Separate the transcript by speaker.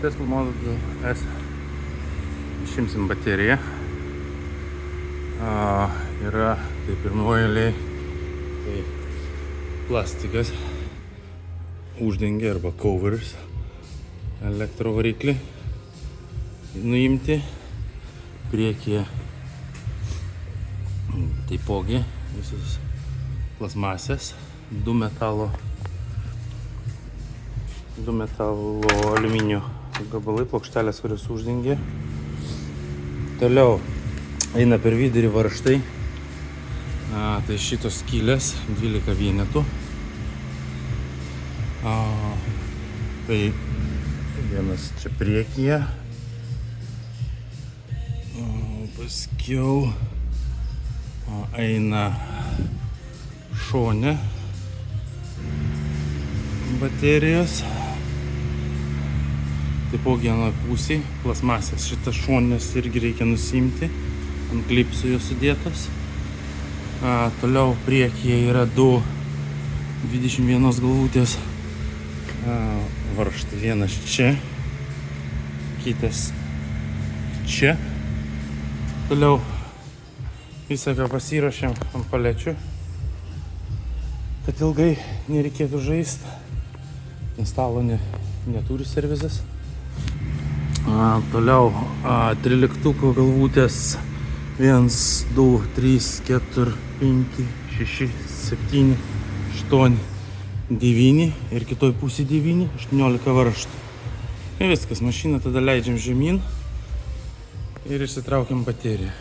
Speaker 1: Tesla Model S. Išimsim bateriją. Yra tai pirmoji eilė, tai plastikas uždengia arba coveris elektrovariklį nuimti. Priekyje taipogi visos plastmasės, du metalo aliuminio gabalai, plokštelės, kurios uždengia. Toliau eina per vidurį varžtai, tai šitos skylės 12 vienetų. Tai vienas čia priekyje, paskiau eina šone baterijos, taipogi vienoje pusėje plastmasės. Šitas šones irgi reikia nusimti, ant klipsų jos sudėtos. Toliau priekyje yra du 21 galvutės varžtai. Vienas čia, kitas čia. Toliau visą ką pasiruošėm ant palečių, kad ilgai nereikėtų žaisti, nes stalo neturi servizas. Toliau 13 galvutės 1, 2, 3, 4, 5, 6, 7, 8, 9 ir kitoj pusė 9, 18 varžtų. Ir viskas, mašiną tada leidžiam žemyn ir išsitraukiam bateriją.